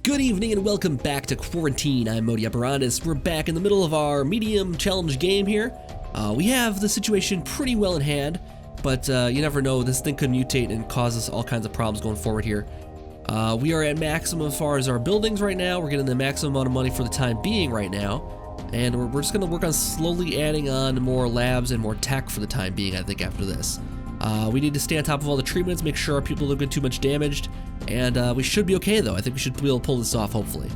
Good evening and welcome back to Quarantine. I'm Modi Apparandis. We're back in the middle of our medium challenge game here. We have the situation pretty well in hand, but you never know, this thing could mutate and cause us all kinds of problems going forward here. We are at maximum as far as our buildings right now. We're getting the maximum amount of money for the time being right now. And we're just going to work on slowly adding on more labs and more tech for the time being, I think, after this. We need to stay on top of all the treatments, make sure our people don't get too much damaged, and we should be okay though. I think we should be able to pull this off, hopefully.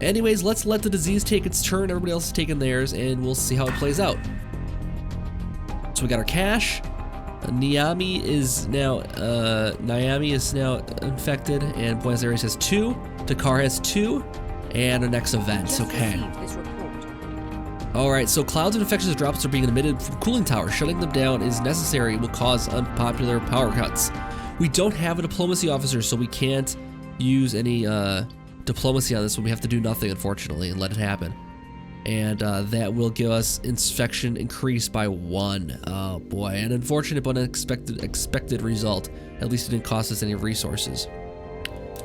Anyways, let's let the disease take its turn, everybody else is taking theirs, and we'll see how it plays out. So we got our cash. Niami is now infected, and Buenos Aires has 2, Dakar has 2, and our next events, okay. Alright, so clouds of infectious droplets are being emitted from cooling towers. Shutting them down is necessary and will cause unpopular power cuts. We don't have a diplomacy officer, so we can't use any diplomacy on this one. We have to do nothing, unfortunately, and let it happen. And that will give us infection increase by 1. Oh boy, an unfortunate but expected result. At least it didn't cost us any resources.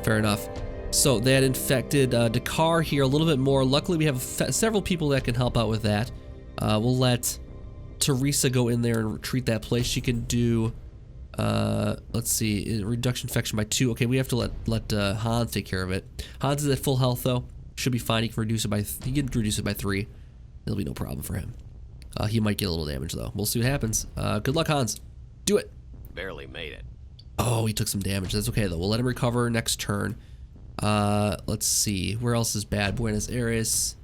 Fair enough. So that infected Dakar here a little bit more. Luckily, we have several people that can help out with that. We'll let Teresa go in there and treat that place. She can do, let's see, reduction infection by 2. Okay, we have to let Hans take care of it. Hans is at full health though. Should be fine. He can reduce it by 3. It'll be no problem for him. He might get a little damage though. We'll see what happens. Good luck, Hans. Do it. Barely made it. Oh, he took some damage. That's okay though. We'll let him recover next turn. Let's see, where else is bad? Buenos Aires.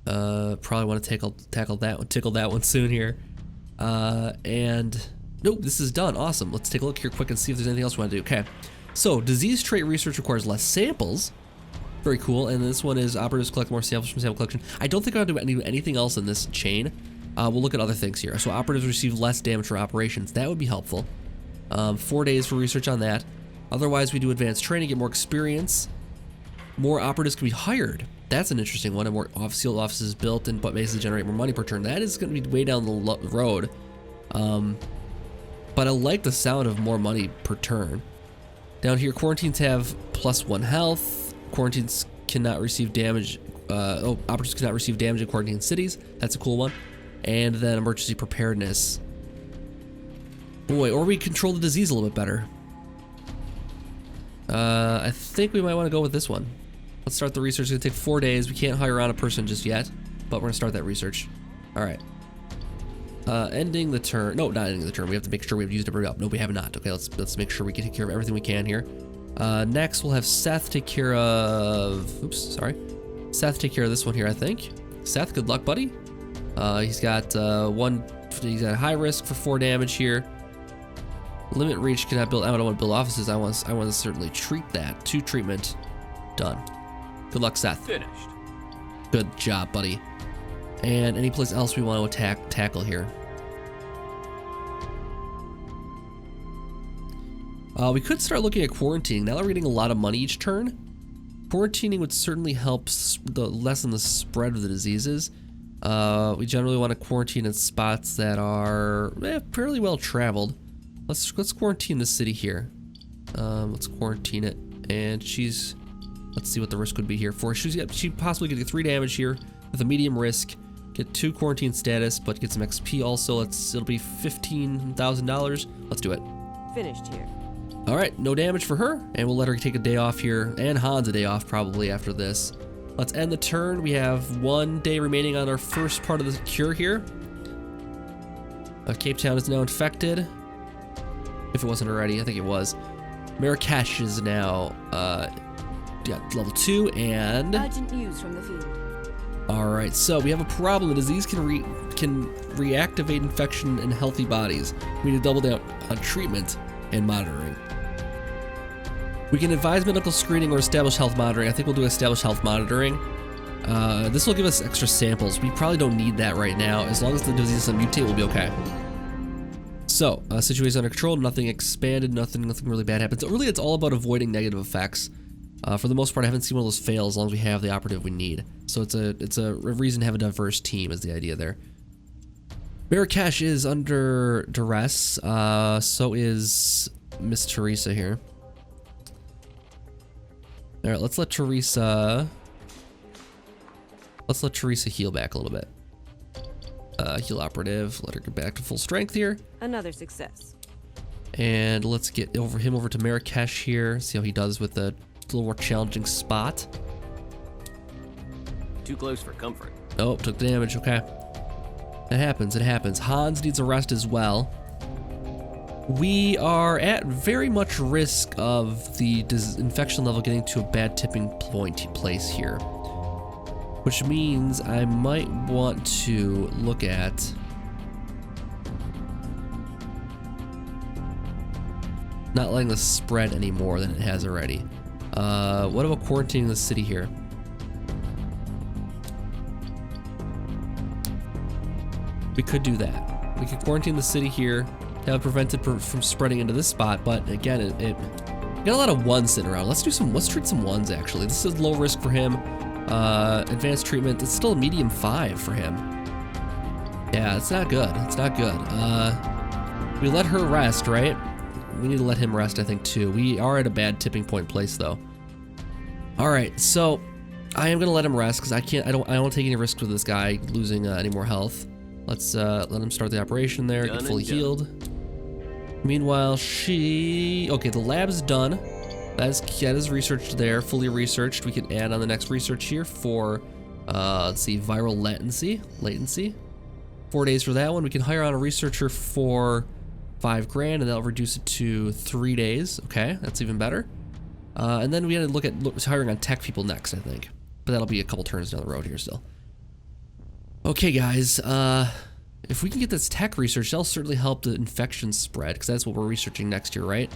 Probably want to tickle that one soon here. And nope, this is done. Awesome. Let's take a look here quick and see if there's anything else we want to do. Okay, so disease trait research requires less samples. Very cool. And this one is operatives collect more samples from sample collection. I don't think I'll do anything else in this chain. We'll look at other things here. So operatives receive less damage for operations. That would be helpful. 4 days for research on that. Otherwise, we do advanced training, get more experience. More operatives can be hired. That's an interesting one. And more field offices built and but basically generate more money per turn. That is going to be way down the road. But I like the sound of more money per turn. Down here, quarantines have +1 health. Quarantines cannot receive damage. Operatives cannot receive damage in quarantine cities. That's a cool one. And then emergency preparedness. Boy, or we control the disease a little bit better. I think we might want to go with this one. Let's start the research. It's gonna take 4 days. We can't hire on a person just yet, but we're gonna start that research. All right. Ending the turn. No, not ending the turn. We have to make sure we've used everybody up. No, we have not. Okay, let's make sure we can take care of everything we can here. Next, we'll have Seth take care of. Oops, sorry. Seth take care of this one here, I think. Seth, good luck, buddy. He's got He's at high risk for 4 damage here. Limit reach cannot build. I don't want to build offices. I want to certainly treat that. 2 treatment. Done. Good luck, Seth. Finished. Good job, buddy. And any place else we want to tackle here. We could start looking at quarantining. Now that we're getting a lot of money each turn, quarantining would certainly help lessen the spread of the diseases. We generally want to quarantine in spots that are fairly well traveled. Let's quarantine the city here. Let's quarantine it, and let's see what the risk would be here for. She possibly could get 3 damage here with a medium risk, get 2 quarantine status, but get some XP also. It'll be $15,000. Let's do it. Finished here. All right, no damage for her, and we'll let her take a day off here, and Hans a day off probably after this. Let's end the turn. We have 1 day remaining on our first part of the cure here. Cape Town is now infected. If it wasn't already, I think it was. Marrakesh is now level 2, and Urgent news from the field. all right, so we have a problem. The disease can reactivate infection in healthy bodies. We need to double down on treatment and monitoring. We can advise medical screening or establish health monitoring. I think we'll do establish health monitoring. This will give us extra samples. We probably don't need that right now. As long as the disease doesn't mutate, we'll be okay. So, situation under control, nothing expanded, nothing really bad happens. Really, it's all about avoiding negative effects. For the most part, I haven't seen one of those fail as long as we have the operative we need. So it's a reason to have a diverse team is the idea there. Marrakesh is under duress, so is Miss Teresa here. All right, let's let Teresa heal back a little bit. Heal operative, let her get back to full strength here. Another success. And let's get him over to Marrakesh here, see how he does with the little more challenging spot. Too close for comfort. Oh, took damage, okay. It happens, it happens. Hans needs a rest as well. We are at very much risk of the infection level getting to a bad tipping point place here. Which means I might want to look at not letting this spread any more than it has already. What about quarantining the city here? We could do that. We could quarantine the city here, have it prevented from spreading into this spot, but again, it got a lot of ones sitting around. Let's treat some ones actually. This is low risk for him. Advanced treatment, it's still a medium 5 for him. Yeah, it's not good. It's not good. We let her rest, right? We need to let him rest, I think, too. We are at a bad tipping point place, though. All right, so I am gonna let him rest because I don't want to take any risks with this guy losing any more health. Let's let him start the operation there, get fully healed. Meanwhile, okay, the lab's done. That is researched there, fully researched. We can add on the next research here for, let's see, viral latency. 4 days for that one. We can hire on a researcher for $5 grand, and that'll reduce it to 3 days. Okay, that's even better. And then we had to look at hiring on tech people next, I think. But that'll be a couple turns down the road here still. Okay, guys, if we can get this tech research, that'll certainly help the infection spread, because that's what we're researching next year, right?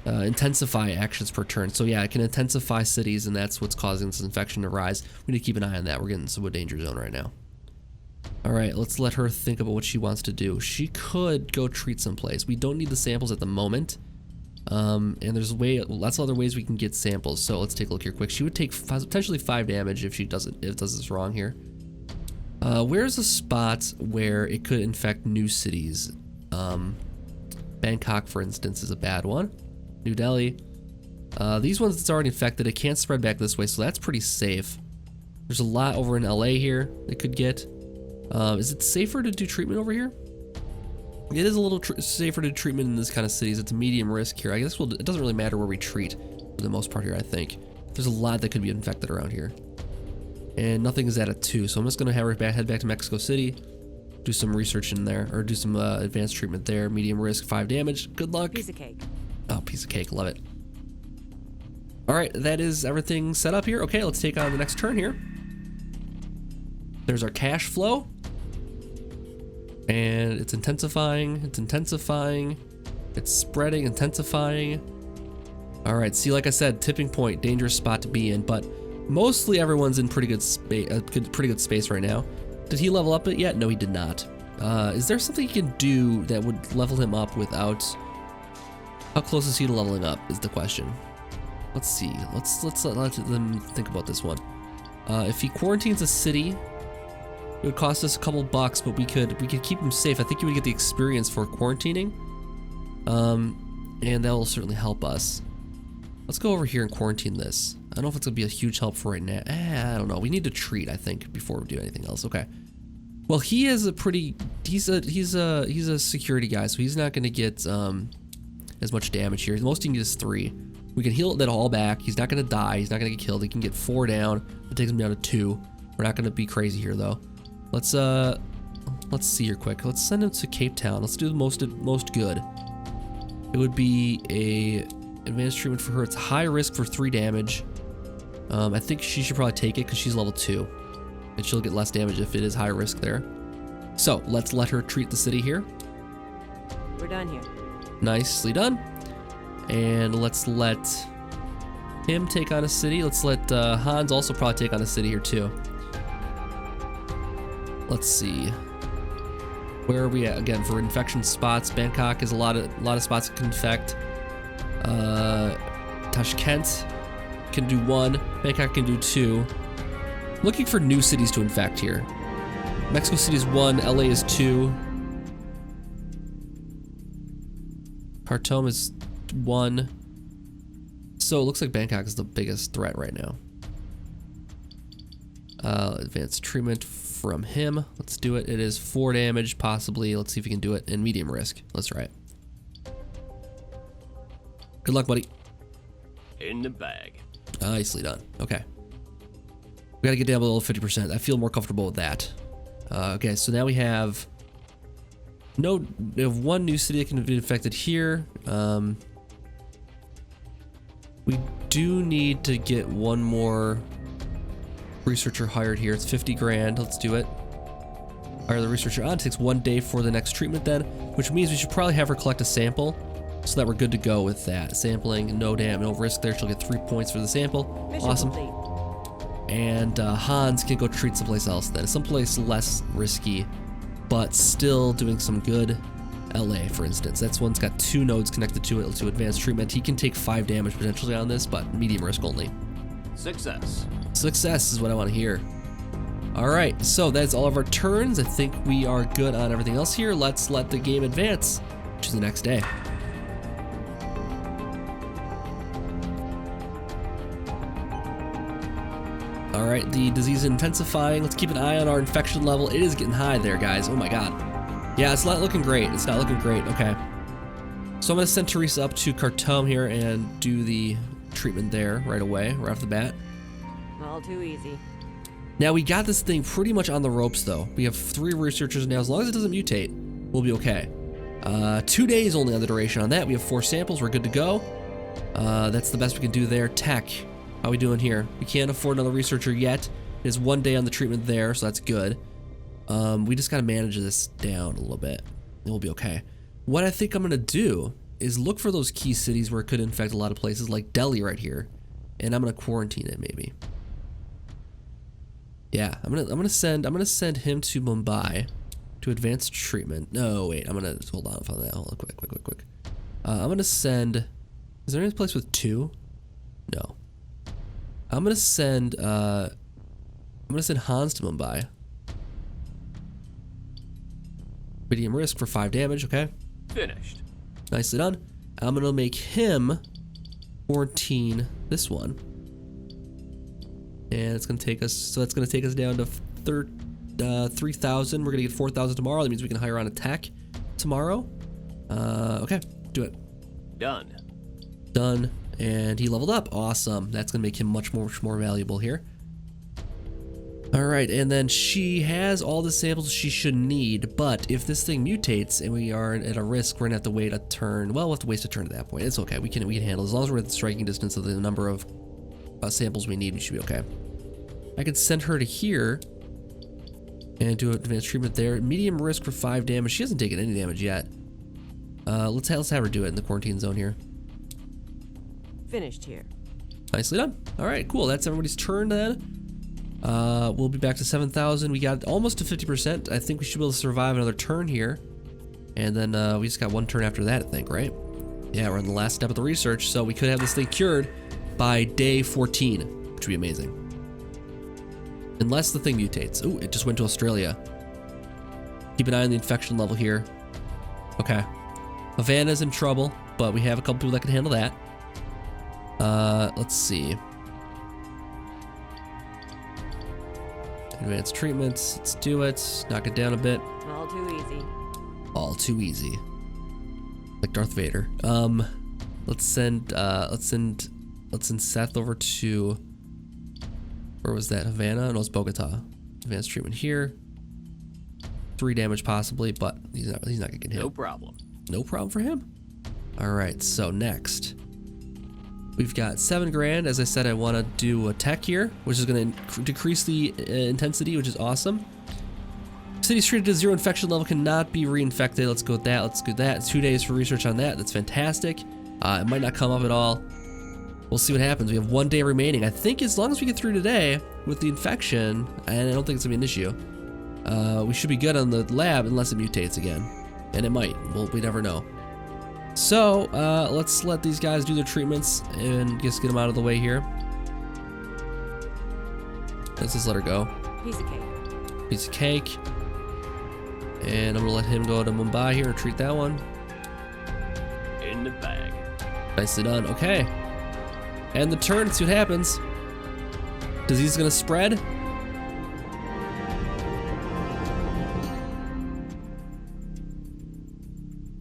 Intensify actions per turn. So yeah, it can intensify cities, and that's what's causing this infection to rise. We need to keep an eye on that. We're getting into a danger zone right now. All right, let's let her think about what she wants to do. She could go treat someplace. We don't need the samples at the moment. And there's lots of other ways we can get samples. So let's take a look here quick. She would take potentially 5 damage if it does this wrong here. Where's a spot where it could infect new cities? Bangkok, for instance, is a bad one. New Delhi. These ones that's already infected, it can't spread back this way, so that's pretty safe. There's a lot over in LA here they could get. Is it safer to do treatment over here? It is a little safer to do treatment in this kind of cities. It's a medium risk here. I guess it doesn't really matter where we treat for the most part here, I think. There's a lot that could be infected around here. And nothing is at a 2, so I'm just gonna have her head back to Mexico City, do some research in there, or do some advanced treatment there. Medium risk, 5 damage. Good luck. Piece of cake. Oh, piece of cake. Love it. All right, that is everything set up here. Okay, let's take on the next turn here. There's our cash flow. And it's intensifying. It's intensifying. It's spreading, intensifying. All right, see, like I said, tipping point, dangerous spot to be in, but mostly everyone's in pretty good space right now. Did he level up it yet? No, he did not. Is there something he can do that would level him up without... How close is he to leveling up is the question. Let's see. Let's let them think about this one. If he quarantines a city, it would cost us a couple bucks, but we could keep him safe. I think he would get the experience for quarantining. And that will certainly help us. Let's go over here and quarantine this. I don't know if it's gonna be a huge help for right now. I don't know. We need to treat, I think, before we do anything else. Okay. Well, he is a pretty. He's a security guy, so he's not gonna get as much damage here. The most he can get is 3. We can heal that all back. He's not gonna die. He's not gonna get killed. He can get 4 down. It takes him down to 2. We're not gonna be crazy here though. Let's see here quick. Let's send him to Cape Town. Let's do the most good. It would be a advanced treatment for her. It's high risk for 3 damage. I think she should probably take it because she's level 2. And she'll get less damage if it is high risk there. So let's let her treat the city here. We're done here. Nicely done. And let's let him take on a city. Let's let Hans also probably take on a city here too. Let's see. Where are we at again for infection spots? Bangkok is a lot of spots that can infect. Tashkent can do 1. Bangkok can do 2. Looking for new cities to infect here. Mexico City is 1. LA is 2. Khartoum is 1. so it looks like Bangkok is the biggest threat right now. Advanced treatment from him. Let's do it. It is 4 damage, possibly. Let's see if we can do it in medium risk. Let's try it. Good luck, buddy. In the bag. Nicely done. Okay. We gotta get down below 50%. I feel more comfortable with that. Okay, so now we have one new city that can be infected here. We do need to get one more researcher hired here. It's 50 grand. Let's do it. Hire the researcher on. It takes 1 day for the next treatment then, which means we should probably have her collect a sample so that we're good to go with that. Sampling, no risk there. She'll get 3 points for the sample. Mission Awesome. complete. And Hans can go treat someplace else then. Someplace less risky, but still doing some good. LA, for instance. That's one's got 2 nodes connected to it to advanced treatment. He can take 5 damage potentially on this, but medium risk only. Success. Success is what I want to hear. Alright, so that's all of our turns. I think we are good on everything else here. Let's let the game advance, which is the next day. Alright, the disease is intensifying. Let's keep an eye on our infection level. It is getting high there, guys. Oh my god. Yeah, it's not looking great. It's not looking great. Okay. So I'm going to send Teresa up to Khartoum here and do the treatment there right away, right off the bat. All too easy. Now, we got this thing pretty much on the ropes, though. We have 3 researchers now. As long as it doesn't mutate, we'll be okay. 2 days only on the duration on that. We have 4 samples. We're good to go. That's the best we can do there. Tech. How we doing here? We can't afford another researcher yet. It is 1 day on the treatment there, so that's good. We just got to manage this down a little bit. It will be okay. What I think I'm going to do is look for those key cities where it could infect a lot of places, like Delhi right here. And I'm going to quarantine it, maybe. Yeah, I'm gonna send him to Mumbai to advanced treatment. No, wait, I'm gonna hold on that. Hold on, quick. I'm gonna send. Is there any place with 2? No. I'm gonna send Hans to Mumbai. Medium risk for 5 damage. Okay. Finished. Nicely done. I'm gonna make him quarantine this one. And it's gonna take us, so that's gonna take us down to 3,000. We're gonna get 4,000 tomorrow. That means we can hire on a tech tomorrow. Okay, do it. Done. Done. And he leveled up. Awesome. That's gonna make him much more valuable here. All right, and then she has all the samples she should need, but if this thing mutates and we are at a risk, we're gonna have to wait a turn. Well, we'll have to waste a turn at that point. It's okay. We can handle it. As long as we're at the striking distance of the number of samples we need, we should be okay. I could send her to here and do advanced treatment there. Medium risk for 5 damage. She hasn't taken any damage yet. Let's have her do it in the quarantine zone here. Finished here. Nicely done. All right, cool. That's everybody's turn then. We'll be back to 7,000. We got almost to 50%. I think we should be able to survive another turn here. And then we just got 1 turn after that, I think, right? Yeah, we're in the last step of the research, so we could have this thing cured by day 14, which would be amazing. Unless the thing mutates. Ooh, it just went to Australia. Keep an eye on the infection level here. Okay. Havana's in trouble, but we have a couple people that can handle that. Let's see. Advanced treatments. Let's do it. Knock it down a bit. All too easy. All too easy. Like Darth Vader. Let's send Seth over to, where was that? Havana? No, it's Bogota. Advanced treatment here. 3 damage possibly, but he's not gonna get hit. No problem. No problem for him. All right, so next we've got 7 grand. As I said, I want to do a tech here, which is going to decrease the intensity, which is awesome. Cities treated to 0 infection level cannot be reinfected. Let's go with that. Let's do that. It's 2 days for research on that. That's fantastic. It might not come up at all. We'll see what happens. We have 1 day remaining. I think as long as we get through today with the infection, and I don't think it's gonna be an issue, we should be good on the lab unless it mutates again, and it might. Well, we never know. So let's let these guys do their treatments and just get them out of the way here. Let's just let her go. Piece of cake. Piece of cake. And I'm gonna let him go to Mumbai here and treat that one. In the bag. Nicely done. Okay. And the turn, see what happens. Disease is gonna spread.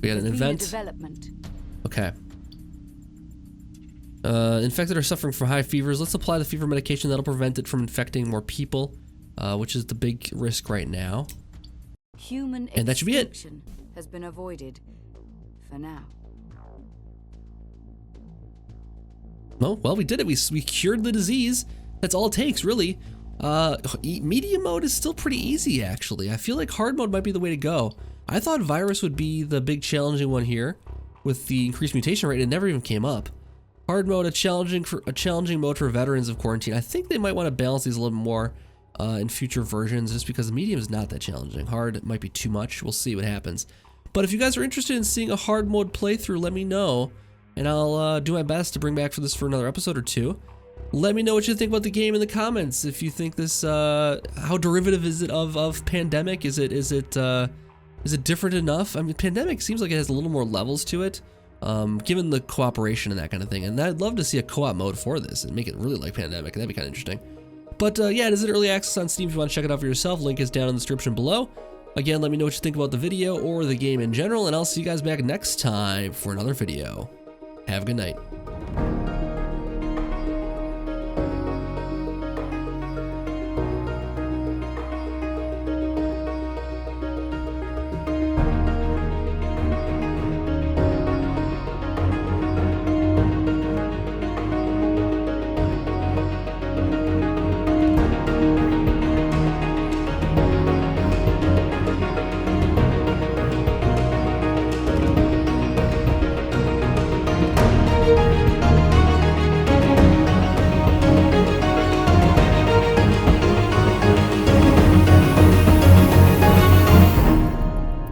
We had an event. Development. Okay. Infected are suffering from high fevers. Let's apply the fever medication that'll prevent it from infecting more people, which is the big risk right now. Human And that should be it. extinction has been avoided for now. Oh, well, we did it. We cured the disease. That's all it takes, really. Medium mode is still pretty easy, actually. I feel like hard mode might be the way to go. I thought virus would be the big challenging one here. With the increased mutation rate, it never even came up. Hard mode, a challenging mode for veterans of quarantine. I think they might want to balance these a little bit more in future versions, just because the medium is not that challenging. Hard might be too much. We'll see what happens. But if you guys are interested in seeing a hard mode playthrough, let me know, and I'll do my best to bring back for this for another episode or two. Let me know what you think about the game in the comments. If you think this, how derivative is it of Pandemic? Is it different enough? I mean, Pandemic seems like it has a little more levels to it, given the cooperation and that kind of thing. And I'd love to see a co-op mode for this and make it really like Pandemic. That'd be kind of interesting. But yeah, it is in early access on Steam if you want to check it out for yourself. Link is down in the description below. Again, let me know what you think about the video or the game in general, and I'll see you guys back next time for another video. Have a good night.